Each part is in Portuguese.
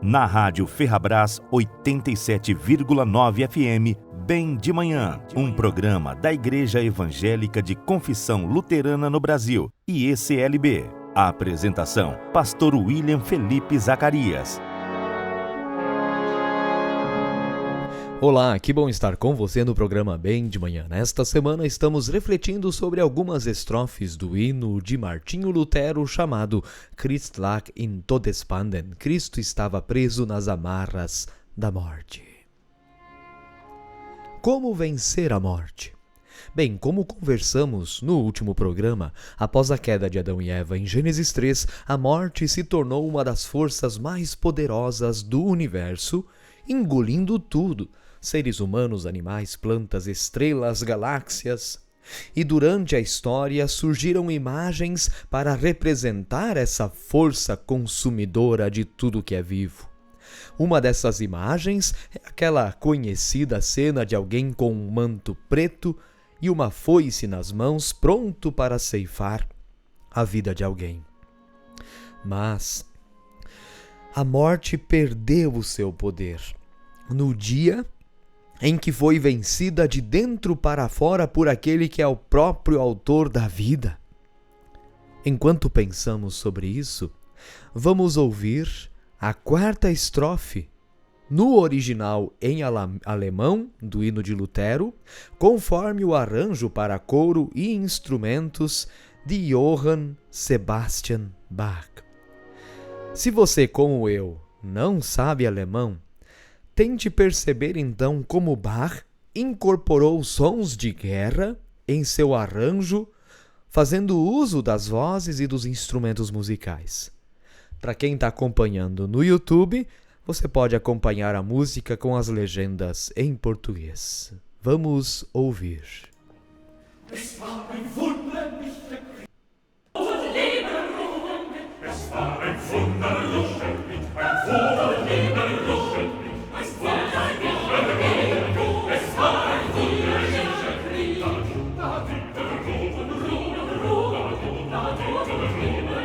Na Rádio Ferrabras 87,9 FM, Bem de Manhã, um programa da Igreja Evangélica de Confissão Luterana no Brasil, IECLB. A apresentação, Pastor William Felipe Zacarias. Olá, que bom estar com você no programa Bem de Manhã. Nesta semana estamos refletindo sobre algumas estrofes do hino de Martinho Lutero chamado Christ lag in Todesbanden. Cristo estava preso nas amarras da morte. Como vencer a morte? Bem, como conversamos no último programa, após a queda de Adão e Eva em Gênesis 3, a morte se tornou uma das forças mais poderosas do universo, engolindo tudo. Seres humanos, animais, plantas, estrelas, galáxias. E durante a história surgiram imagens para representar essa força consumidora de tudo que é vivo. Uma dessas imagens é aquela conhecida cena de alguém com um manto preto e uma foice nas mãos, pronto para ceifar a vida de alguém. Mas a morte perdeu o seu poder no dia em que foi vencida de dentro para fora por aquele que é o próprio autor da vida. Enquanto pensamos sobre isso, vamos ouvir a quarta estrofe, no original em alemão do hino de Lutero, conforme o arranjo para coro e instrumentos de Johann Sebastian Bach. Se você, como eu, não sabe alemão, tente perceber então como Bach incorporou sons de guerra em seu arranjo, fazendo uso das vozes e dos instrumentos musicais. Para quem está acompanhando no YouTube, você pode acompanhar a música com as legendas em português. Vamos ouvir. Es war ein wunderlicher Krieg. Und Leben. Es war ein wunderlicher Krieg. Ein wunderlicher Krieg. Es war ein wunderlicher Krieg. Es war ein wunderlicher Krieg. Da liegt der Roten, da liegt der Roten, da liegt der Leben.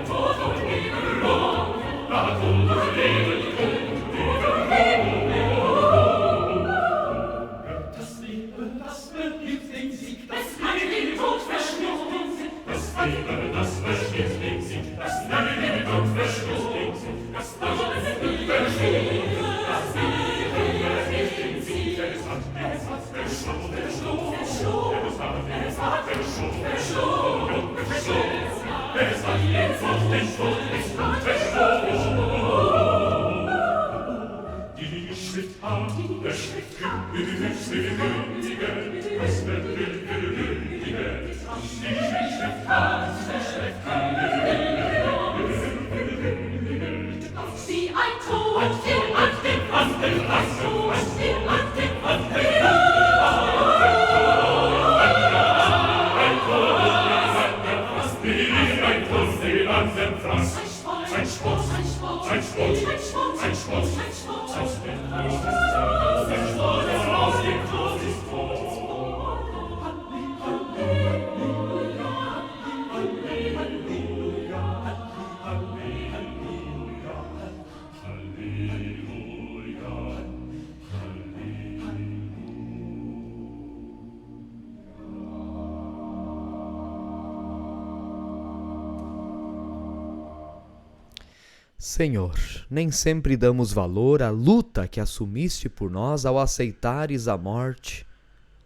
Senhor, nem sempre damos valor à luta que assumiste por nós ao aceitares a morte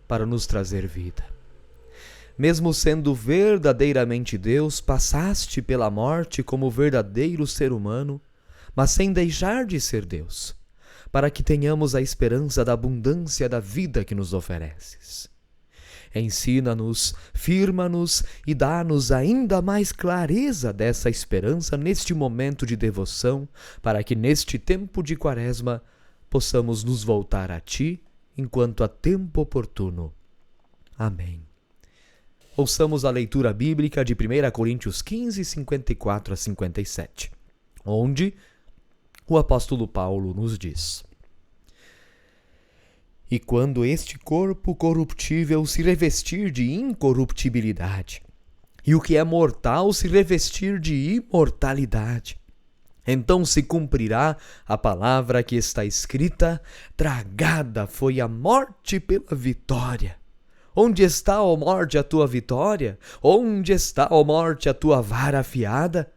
para nos trazer vida. Mesmo sendo verdadeiramente Deus, passaste pela morte como verdadeiro ser humano, mas sem deixar de ser Deus, para que tenhamos a esperança da abundância da vida que nos ofereces. Ensina-nos, firma-nos e dá-nos ainda mais clareza dessa esperança neste momento de devoção, para que neste tempo de Quaresma possamos nos voltar a Ti enquanto há tempo oportuno. Amém. Ouçamos a leitura bíblica de 1 Coríntios 15, 54 a 57, onde o apóstolo Paulo nos diz: E quando este corpo corruptível se revestir de incorruptibilidade, e o que é mortal se revestir de imortalidade, Então se cumprirá a palavra que está escrita: tragada foi a morte pela vitória. Onde está, ó morte, a tua vitória? Onde está, ó morte, a tua vara afiada?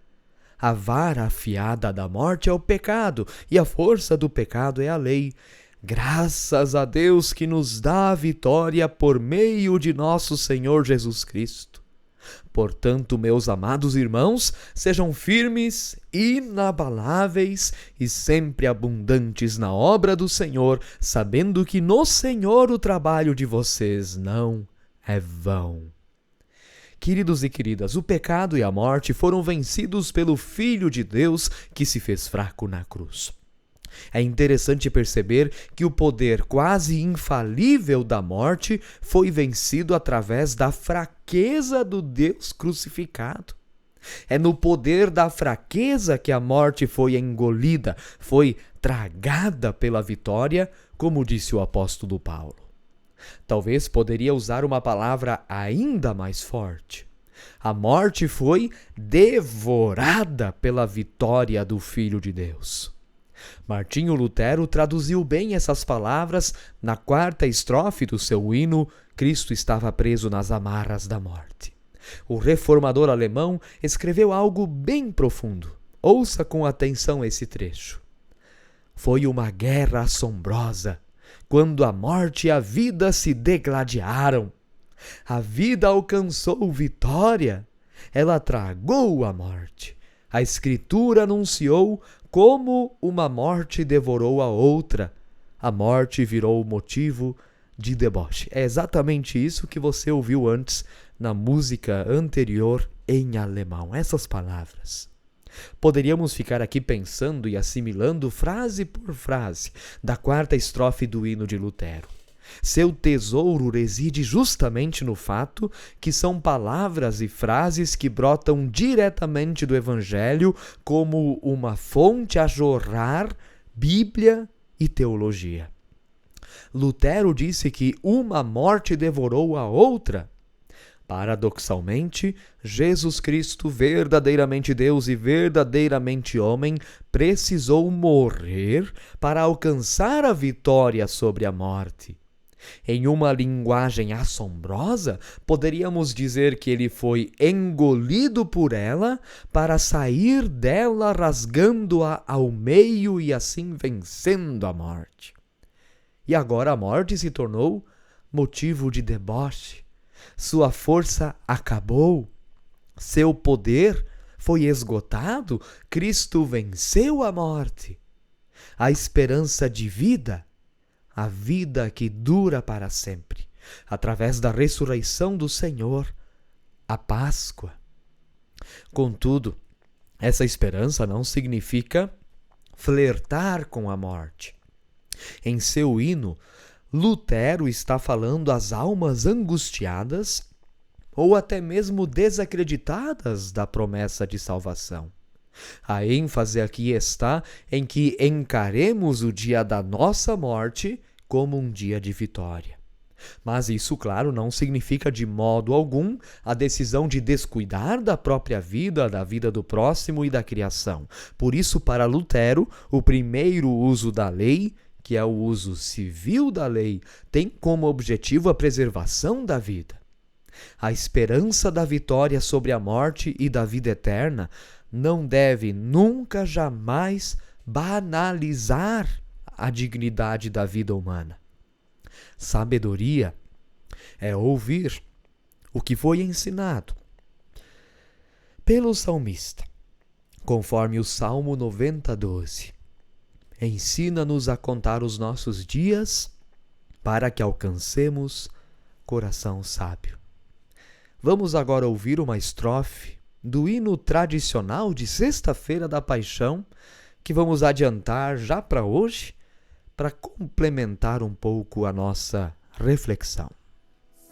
A vara afiada da morte é o pecado, e a força do pecado é a lei. Graças a Deus que nos dá a vitória por meio de nosso Senhor Jesus Cristo. Portanto, meus amados irmãos, sejam firmes, inabaláveis e sempre abundantes na obra do Senhor, sabendo que no Senhor o trabalho de vocês não é vão. Queridos e queridas, o pecado e a morte foram vencidos pelo Filho de Deus que se fez fraco na cruz. É interessante perceber que o poder quase infalível da morte foi vencido através da fraqueza do Deus crucificado. É no poder da fraqueza que a morte foi engolida, foi tragada pela vitória, como disse o apóstolo Paulo. Talvez poderia usar uma palavra ainda mais forte. A morte foi devorada pela vitória do Filho de Deus. Martinho Lutero traduziu bem essas palavras na 4ª estrofe do seu hino Cristo estava preso nas amarras da morte. O reformador alemão escreveu algo bem profundo. Ouça com atenção esse trecho. Foi uma guerra assombrosa, quando a morte e a vida se degladiaram. A vida alcançou vitória, ela tragou a morte. A Escritura anunciou como uma morte devorou a outra. A morte virou motivo de deboche. É exatamente isso que você ouviu antes na música anterior em alemão. Essas palavras. Poderíamos ficar aqui pensando e assimilando frase por frase da 4ª estrofe do hino de Lutero. Seu tesouro reside justamente no fato que são palavras e frases que brotam diretamente do Evangelho como uma fonte a jorrar Bíblia e teologia. Lutero disse que uma morte devorou a outra. Paradoxalmente, Jesus Cristo, verdadeiramente Deus e verdadeiramente homem, precisou morrer para alcançar a vitória sobre a morte. Em uma linguagem assombrosa, poderíamos dizer que ele foi engolido por ela para sair dela rasgando-a ao meio e assim vencendo a morte. E agora a morte se tornou motivo de deboche. Sua força acabou. Seu poder foi esgotado. Cristo venceu a morte. A esperança de vida, a vida que dura para sempre, através da ressurreição do Senhor, a Páscoa. Contudo, essa esperança não significa flertar com a morte. Em seu hino, Lutero está falando às almas angustiadas ou até mesmo desacreditadas da promessa de salvação. A ênfase aqui está em que encaremos o dia da nossa morte como um dia de vitória. Mas isso, claro, não significa de modo algum a decisão de descuidar da própria vida, da vida do próximo e da criação. Por isso, para Lutero, o primeiro uso da lei, que é o uso civil da lei, tem como objetivo a preservação da vida. A esperança da vitória sobre a morte e da vida eterna não deve nunca, jamais banalizar a dignidade da vida humana. Sabedoria é ouvir o que foi ensinado pelo salmista, conforme o Salmo 90:12. Ensina-nos a contar os nossos dias para que alcancemos coração sábio. Vamos agora ouvir uma estrofe do hino tradicional de Sexta-feira da Paixão, que vamos adiantar já para hoje, para complementar um pouco a nossa reflexão.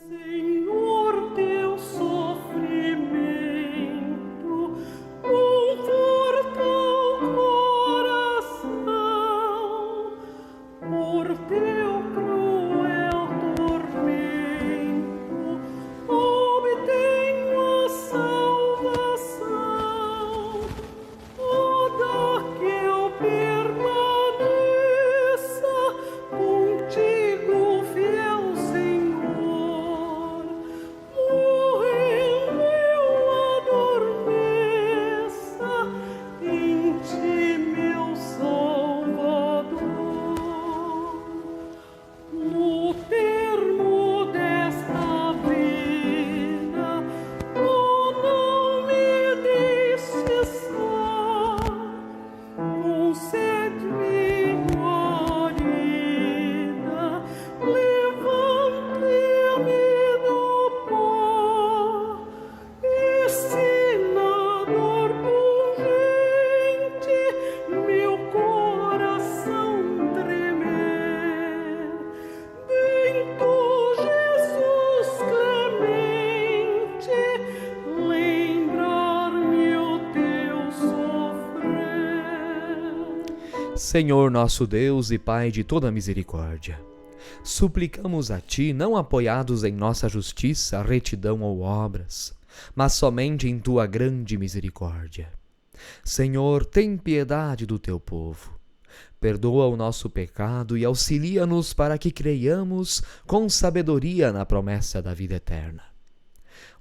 Senhor, teu sofrimento, conforta o coração, por teu cruel tormento, obtenho a salvação. Toda Senhor nosso Deus e Pai de toda misericórdia, suplicamos a Ti, não apoiados em nossa justiça, retidão ou obras, mas somente em Tua grande misericórdia. Senhor, tem piedade do Teu povo. Perdoa o nosso pecado e auxilia-nos para que creiamos com sabedoria na promessa da vida eterna.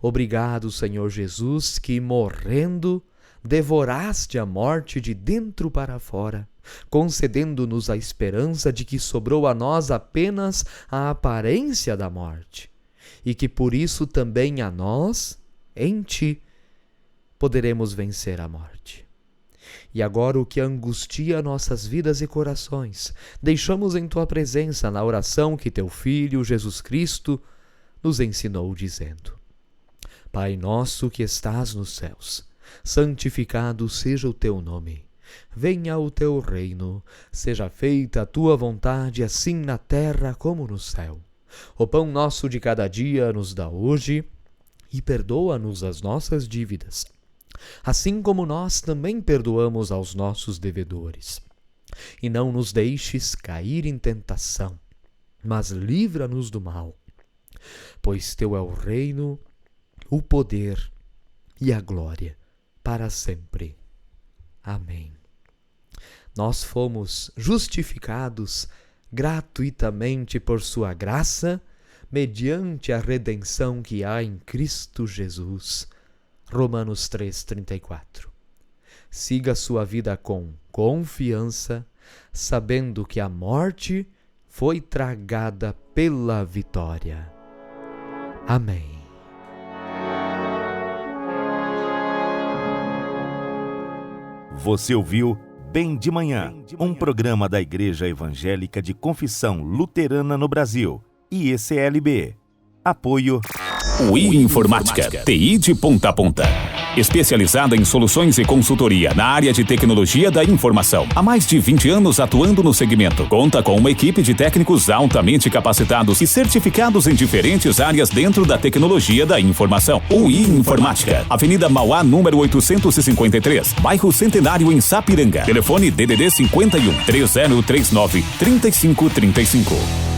Obrigado, Senhor Jesus, que, morrendo, devoraste a morte de dentro para fora, concedendo-nos a esperança de que sobrou a nós apenas a aparência da morte, e que por isso também a nós, em Ti, poderemos vencer a morte. E agora o que angustia nossas vidas e corações, deixamos em Tua presença na oração que Teu Filho, Jesus Cristo, nos ensinou dizendo: Pai nosso que estás nos céus, santificado seja o Teu nome. Venha o Teu reino, seja feita a Tua vontade, assim na terra como no céu. O pão nosso de cada dia nos dá hoje, e perdoa-nos as nossas dívidas, assim como nós também perdoamos aos nossos devedores. E não nos deixes cair em tentação, mas livra-nos do mal. Pois Teu é o reino, o poder e a glória, para sempre. Amém. Nós fomos justificados gratuitamente por Sua graça, mediante a redenção que há em Cristo Jesus. Romanos 3,34. Siga sua vida com confiança, sabendo que a morte foi tragada pela vitória. Amém. Você ouviu Bem de Manhã, um programa da Igreja Evangélica de Confissão Luterana no Brasil, IECLB. Apoio UI Informática, TI de ponta a ponta. Especializada em soluções e consultoria na área de tecnologia da informação. Há mais de 20 anos atuando no segmento. Conta com uma equipe de técnicos altamente capacitados e certificados em diferentes áreas dentro da tecnologia da informação. UI Informática, Avenida Mauá, número 853, bairro Centenário, em Sapiranga. Telefone DDD 51 3039 3535.